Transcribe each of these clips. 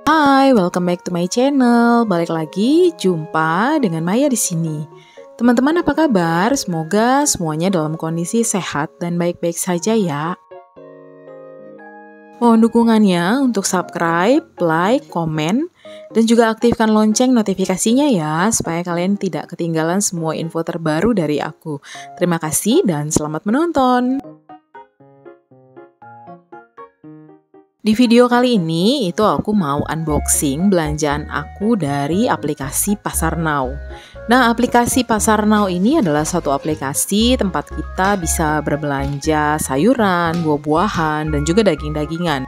Hai, welcome back to my channel. Balik lagi, jumpa dengan Maya di sini. Teman-teman, apa kabar? Semoga semuanya dalam kondisi sehat dan baik-baik saja ya. Mohon dukungannya untuk subscribe, like, komen, dan juga aktifkan lonceng notifikasinya ya, supaya kalian tidak ketinggalan semua info terbaru dari aku. Terima kasih dan selamat menonton. Di video kali ini, itu aku mau unboxing belanjaan aku dari aplikasi Pasar Now. Nah, aplikasi Pasar Now ini adalah satu aplikasi tempat kita bisa berbelanja sayuran, buah-buahan, dan juga daging-dagingan.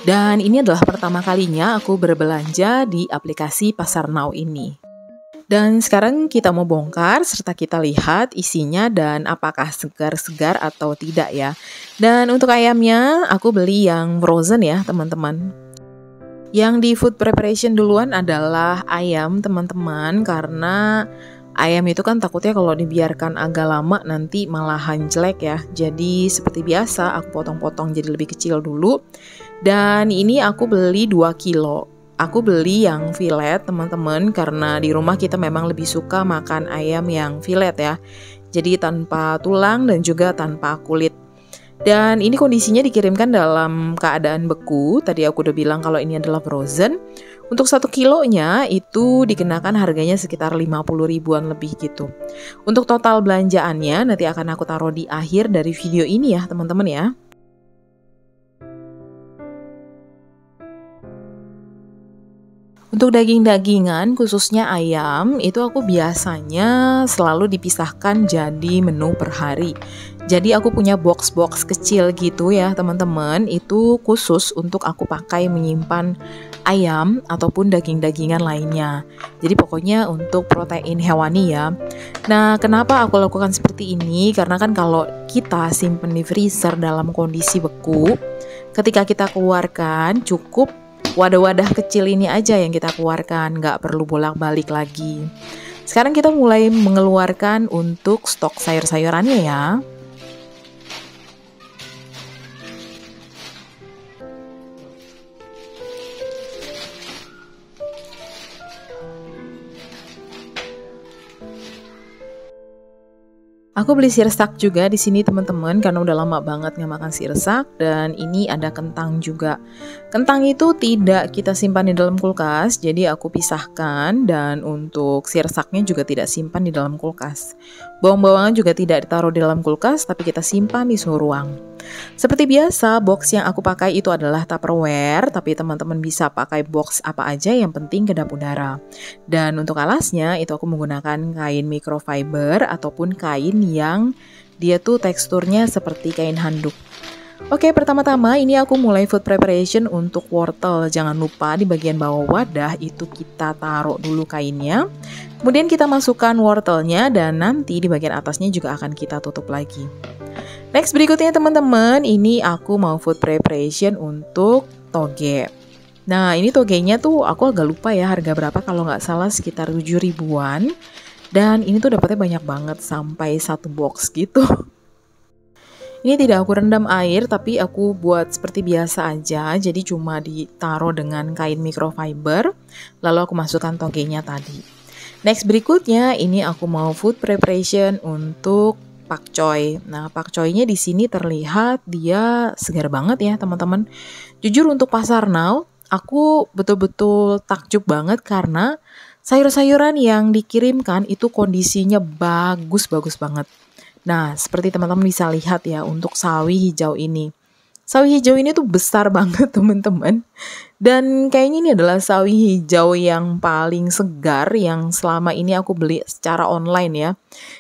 Dan ini adalah pertama kalinya aku berbelanja di aplikasi Pasar Now ini. Dan sekarang kita mau bongkar serta kita lihat isinya dan apakah segar-segar atau tidak ya. Dan untuk ayamnya aku beli yang frozen ya teman-teman. Yang di food preparation duluan adalah ayam teman-teman, karena ayam itu kan takutnya kalau dibiarkan agak lama nanti malahan jelek ya. Jadi seperti biasa aku potong-potong jadi lebih kecil dulu. Dan ini aku beli 2 kilo. Aku beli yang filet teman-teman, karena di rumah kita memang lebih suka makan ayam yang filet ya. Jadi tanpa tulang dan juga tanpa kulit. Dan ini kondisinya dikirimkan dalam keadaan beku. Tadi aku udah bilang kalau ini adalah frozen. Untuk 1 kilonya itu dikenakan harganya sekitar 50 ribuan lebih gitu. Untuk total belanjaannya nanti akan aku taruh di akhir dari video ini ya teman-teman ya. Untuk daging-dagingan, khususnya ayam, itu aku biasanya selalu dipisahkan jadi menu per hari. Jadi aku punya box-box kecil gitu ya teman-teman, itu khusus untuk aku pakai menyimpan ayam ataupun daging-dagingan lainnya. Jadi pokoknya untuk protein hewani ya. Nah, kenapa aku lakukan seperti ini? Karena kan kalau kita simpen di freezer dalam kondisi beku, ketika kita keluarkan cukup wadah-wadah kecil ini aja yang kita keluarkan, nggak perlu bolak-balik lagi. Sekarang kita mulai mengeluarkan untuk stok sayur-sayurannya ya. Aku beli sirsak juga di sini teman-teman, karena udah lama banget nggak makan sirsak. Dan ini ada kentang juga. Kentang itu tidak kita simpan di dalam kulkas, jadi aku pisahkan. Dan untuk sirsaknya juga tidak simpan di dalam kulkas. Bawang-bawangan juga tidak ditaruh di dalam kulkas, tapi kita simpan di suhu ruang. Seperti biasa, box yang aku pakai itu adalah Tupperware, tapi teman-teman bisa pakai box apa aja, yang penting kedap udara. Dan untuk alasnya itu aku menggunakan kain microfiber ataupun kain yang dia tuh teksturnya seperti kain handuk. Oke, pertama-tama ini aku mulai food preparation untuk wortel. Jangan lupa di bagian bawah wadah itu kita taruh dulu kainnya. Kemudian kita masukkan wortelnya dan nanti di bagian atasnya juga akan kita tutup lagi. Next, berikutnya teman-teman, ini aku mau food preparation untuk toge. Nah, ini togenya tuh aku agak lupa ya harga berapa, kalau nggak salah sekitar 7 ribuan. Dan ini tuh dapatnya banyak banget, sampai 1 box gitu. Ini tidak aku rendam air, tapi aku buat seperti biasa aja. Jadi cuma ditaruh dengan kain microfiber, lalu aku masukkan togenya tadi. Next, berikutnya ini aku mau food preparation untuk pakcoy. Nah, pakcoynya di sini terlihat dia segar banget ya, teman-teman. Jujur untuk Pasar Now, aku betul-betul takjub banget karena sayur-sayuran yang dikirimkan itu kondisinya bagus-bagus banget. Nah, seperti teman-teman bisa lihat ya untuk sawi hijau ini. Sawi hijau ini tuh besar banget teman-teman. Dan kayaknya ini adalah sawi hijau yang paling segar yang selama ini aku beli secara online ya.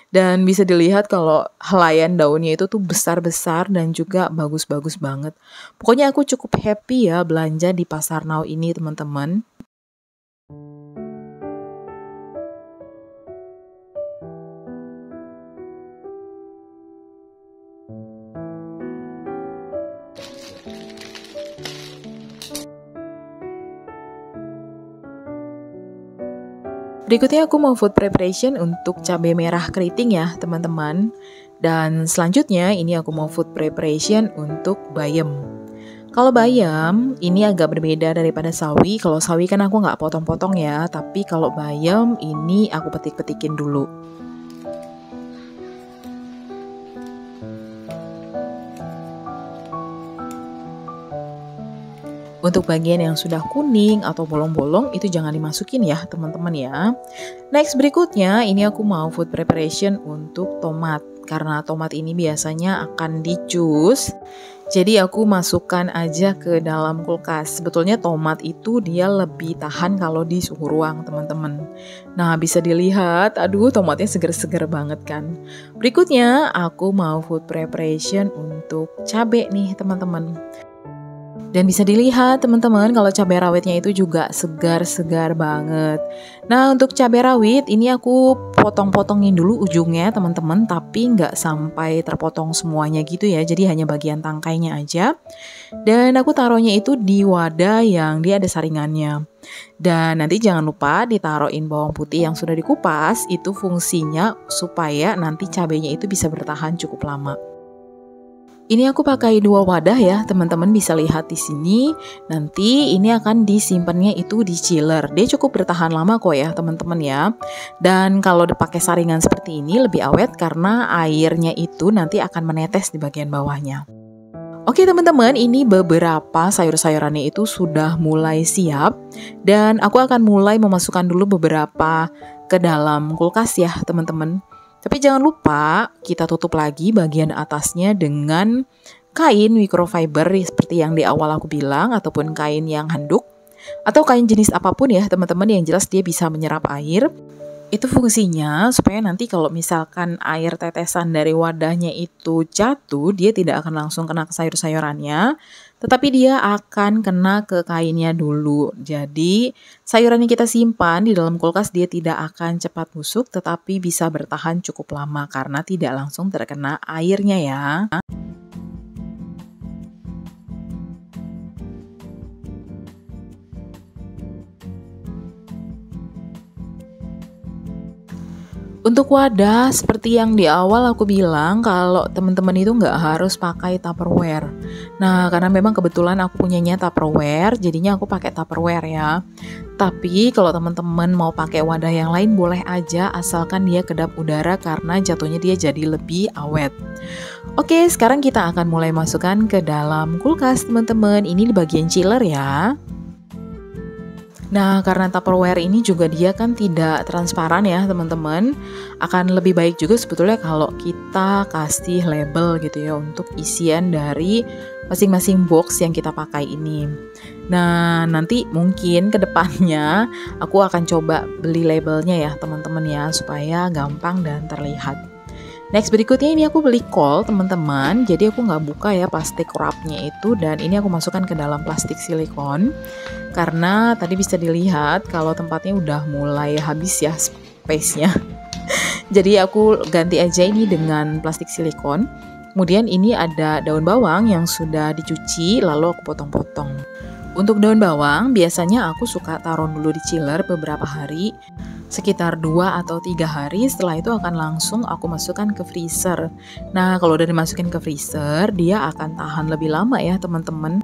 Dan bisa dilihat kalau helaian daunnya itu tuh besar-besar dan juga bagus-bagus banget. Pokoknya aku cukup happy ya belanja di Pasar Now ini teman-teman. Berikutnya aku mau food preparation untuk cabai merah keriting ya teman-teman. Dan selanjutnya ini aku mau food preparation untuk bayam. Kalau bayam, ini agak berbeda daripada sawi. Kalau sawi kan aku nggak potong-potong ya, tapi kalau bayam ini aku petik-petikin dulu. Untuk bagian yang sudah kuning atau bolong-bolong itu jangan dimasukin ya teman-teman ya. Next berikutnya ini aku mau food preparation untuk tomat. Karena tomat ini biasanya akan di-jus. Jadi aku masukkan aja ke dalam kulkas. Sebetulnya tomat itu dia lebih tahan kalau di suhu ruang teman-teman. Nah bisa dilihat, aduh tomatnya seger-seger banget kan. Berikutnya aku mau food preparation untuk cabai nih teman-teman. Dan bisa dilihat teman-teman kalau cabai rawitnya itu juga segar-segar banget. Nah untuk cabai rawit ini aku potong-potongin dulu ujungnya teman-teman. Tapi nggak sampai terpotong semuanya gitu ya. Jadi hanya bagian tangkainya aja. Dan aku taruhnya itu di wadah yang dia ada saringannya. Dan nanti jangan lupa ditaruhin bawang putih yang sudah dikupas. Itu fungsinya supaya nanti cabainya itu bisa bertahan cukup lama. Ini aku pakai 2 wadah ya, teman-teman bisa lihat di sini. Nanti ini akan disimpannya itu di chiller. Dia cukup bertahan lama kok ya, teman-teman ya. Dan kalau dipakai saringan seperti ini lebih awet karena airnya itu nanti akan menetes di bagian bawahnya. Oke teman-teman, ini beberapa sayur-sayurannya itu sudah mulai siap. Dan aku akan mulai memasukkan dulu beberapa ke dalam kulkas ya, teman-teman. Tapi jangan lupa kita tutup lagi bagian atasnya dengan kain microfiber seperti yang di awal aku bilang, ataupun kain yang handuk atau kain jenis apapun ya teman-teman, yang jelas dia bisa menyerap air. Itu fungsinya supaya nanti kalau misalkan air tetesan dari wadahnya itu jatuh, dia tidak akan langsung kena ke sayur-sayurannya, tetapi dia akan kena ke kainnya dulu. Jadi sayuran yang kita simpan di dalam kulkas dia tidak akan cepat busuk, tetapi bisa bertahan cukup lama karena tidak langsung terkena airnya ya. Untuk wadah, seperti yang di awal aku bilang, kalau teman-teman itu nggak harus pakai Tupperware. Nah, karena memang kebetulan aku punyanya Tupperware, jadinya aku pakai Tupperware ya. Tapi kalau teman-teman mau pakai wadah yang lain boleh aja, asalkan dia kedap udara karena jatuhnya dia jadi lebih awet. Oke, sekarang kita akan mulai masukkan ke dalam kulkas teman-teman. Ini di bagian chiller ya. Nah, karena Tupperware ini juga dia kan tidak transparan ya teman-teman. Akan lebih baik juga sebetulnya kalau kita kasih label gitu ya untuk isian dari masing-masing box yang kita pakai ini. Nah, nanti mungkin ke depannya aku akan coba beli labelnya ya teman-teman ya, supaya gampang dan terlihat. Next berikutnya ini aku beli kol teman-teman. Jadi aku nggak buka ya plastik wrapnya itu, dan ini aku masukkan ke dalam plastik silikon. Karena tadi bisa dilihat kalau tempatnya udah mulai habis ya space-nya. Jadi aku ganti aja ini dengan plastik silikon. Kemudian ini ada daun bawang yang sudah dicuci lalu aku potong-potong. Untuk daun bawang biasanya aku suka taruh dulu di chiller beberapa hari. Sekitar 2 atau 3 hari, setelah itu akan langsung aku masukkan ke freezer. Nah kalau udah dimasukin ke freezer dia akan tahan lebih lama ya teman-teman.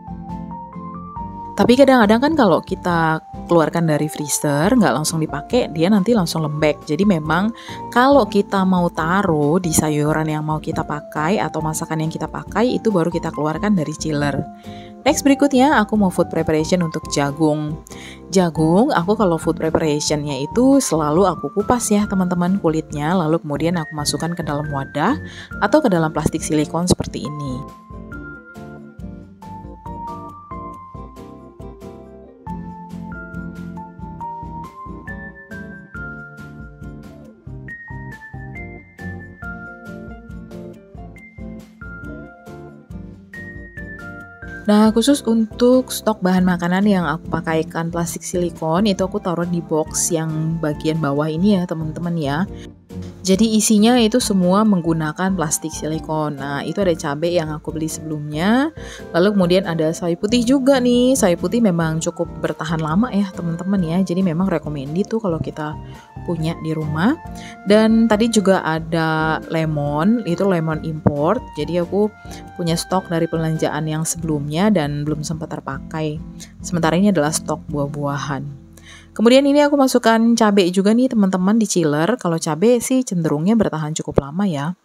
Tapi kadang-kadang kan kalau kita keluarkan dari freezer, nggak langsung dipakai, dia nanti langsung lembek. Jadi memang kalau kita mau taruh di sayuran yang mau kita pakai atau masakan yang kita pakai, itu baru kita keluarkan dari chiller. Next berikutnya aku mau food preparation untuk jagung. Jagung, aku kalau food preparationnya itu selalu aku kupas ya teman-teman kulitnya, lalu kemudian aku masukkan ke dalam wadah atau ke dalam plastik silikon seperti ini. Nah, khusus untuk stok bahan makanan yang aku pakaikan plastik silikon, itu aku taruh di box yang bagian bawah ini ya teman-teman ya. Jadi isinya itu semua menggunakan plastik silikon. Nah, itu ada cabai yang aku beli sebelumnya. Lalu kemudian ada sawi putih juga nih. Sawi putih memang cukup bertahan lama ya teman-teman ya. Jadi memang recommended tuh kalau kita punya di rumah. Dan tadi juga ada lemon, itu lemon import. Jadi aku punya stok dari belanjaan yang sebelumnya dan belum sempat terpakai. Sementara ini adalah stok buah-buahan. Kemudian ini aku masukkan cabai juga nih teman-teman di chiller. Kalau cabai sih cenderungnya bertahan cukup lama ya.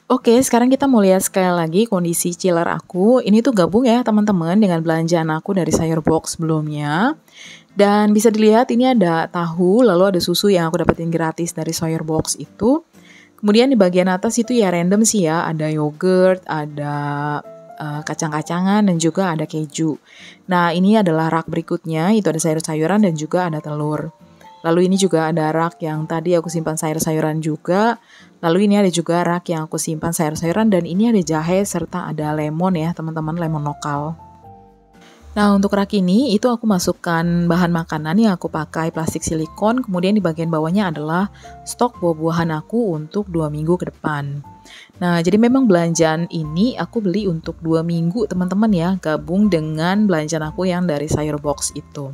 Oke, sekarang kita mau lihat sekali lagi kondisi chiller aku. Ini tuh gabung ya teman-teman dengan belanjaan aku dari sayur box sebelumnya. Dan bisa dilihat ini ada tahu, lalu ada susu yang aku dapetin gratis dari sayur box itu. Kemudian di bagian atas itu ya random sih ya, ada yogurt, ada kacang-kacangan dan juga ada keju. Nah ini adalah rak berikutnya, itu ada sayur-sayuran dan juga ada telur. Lalu ini juga ada rak yang tadi aku simpan sayur-sayuran juga. Lalu ini ada juga rak yang aku simpan sayur-sayuran dan ini ada jahe serta ada lemon ya teman-teman, lemon lokal. Nah untuk rak ini itu aku masukkan bahan makanan yang aku pakai plastik silikon. Kemudian di bagian bawahnya adalah stok buah-buahan aku untuk 2 minggu ke depan. Nah jadi memang belanjaan ini aku beli untuk 2 minggu teman-teman ya, gabung dengan belanjaan aku yang dari sayur box itu.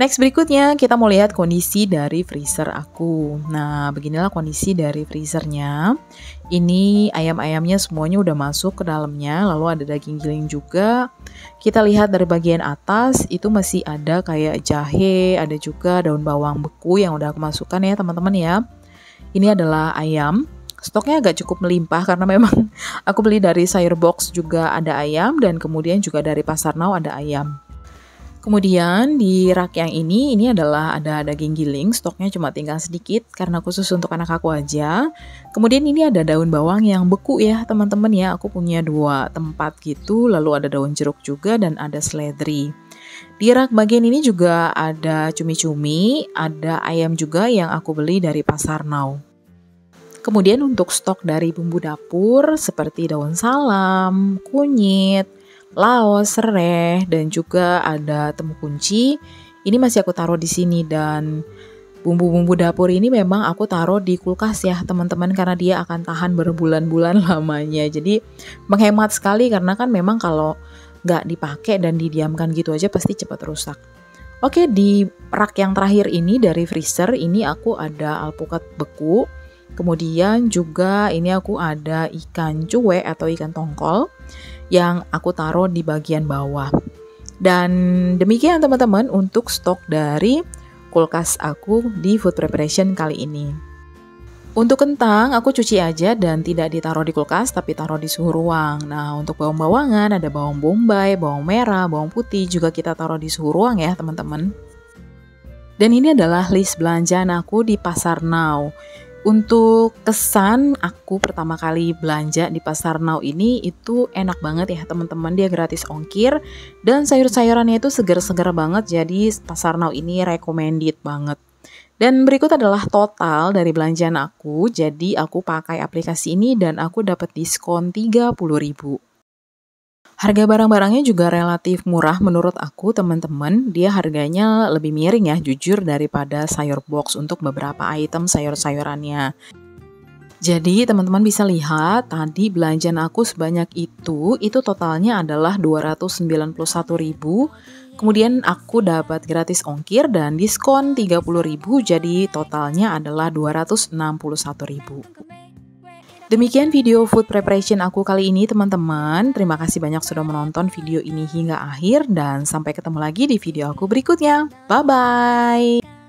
Next berikutnya kita mau lihat kondisi dari freezer aku. Nah beginilah kondisi dari freezernya. Ini ayam-ayamnya semuanya udah masuk ke dalamnya. Lalu ada daging giling juga. Kita lihat dari bagian atas itu masih ada kayak jahe. Ada juga daun bawang beku yang udah aku masukkan ya teman-teman ya. Ini adalah ayam. Stoknya agak cukup melimpah karena memang aku beli dari sayur box juga ada ayam. Dan kemudian juga dari pasar now ada ayam. Kemudian di rak yang ini adalah ada daging giling, stoknya cuma tinggal sedikit karena khusus untuk anak aku aja. Kemudian ini ada daun bawang yang beku ya teman-teman ya, aku punya 2 tempat gitu, lalu ada daun jeruk juga dan ada seledri. Di rak bagian ini juga ada cumi-cumi, ada ayam juga yang aku beli dari pasar now. Kemudian untuk stok dari bumbu dapur seperti daun salam, kunyit, laos, serai, dan juga ada temu kunci. Ini masih aku taruh di sini dan bumbu-bumbu dapur ini memang aku taruh di kulkas ya teman-teman karena dia akan tahan berbulan-bulan lamanya. Jadi menghemat sekali karena kan memang kalau nggak dipakai dan didiamkan gitu aja pasti cepat rusak. Oke, di rak yang terakhir ini dari freezer ini aku ada alpukat beku. Kemudian juga ini aku ada ikan cuek atau ikan tongkol yang aku taruh di bagian bawah. Dan demikian teman-teman untuk stok dari kulkas aku di food preparation kali ini. Untuk kentang aku cuci aja dan tidak ditaruh di kulkas tapi taruh di suhu ruang. Nah untuk bawang-bawangan ada bawang bombay, bawang merah, bawang putih juga kita taruh di suhu ruang ya teman-teman. Dan ini adalah list belanjaan aku di pasar now. Untuk kesan aku pertama kali belanja di pasar now ini itu enak banget ya teman-teman, dia gratis ongkir dan sayur-sayurannya itu segar-segar banget, jadi pasar now ini recommended banget. Dan berikut adalah total dari belanjaan aku, jadi aku pakai aplikasi ini dan aku dapat diskon 30.000. Harga barang-barangnya juga relatif murah menurut aku teman-teman. Dia harganya lebih miring ya jujur daripada sayur box untuk beberapa item sayur-sayurannya. Jadi teman-teman bisa lihat tadi belanjaan aku sebanyak itu totalnya adalah 291.000. Kemudian aku dapat gratis ongkir dan diskon 30.000 jadi totalnya adalah 261.000. Demikian video food preparation aku kali ini teman-teman. Terima kasih banyak sudah menonton video ini hingga akhir dan sampai ketemu lagi di video aku berikutnya. Bye-bye!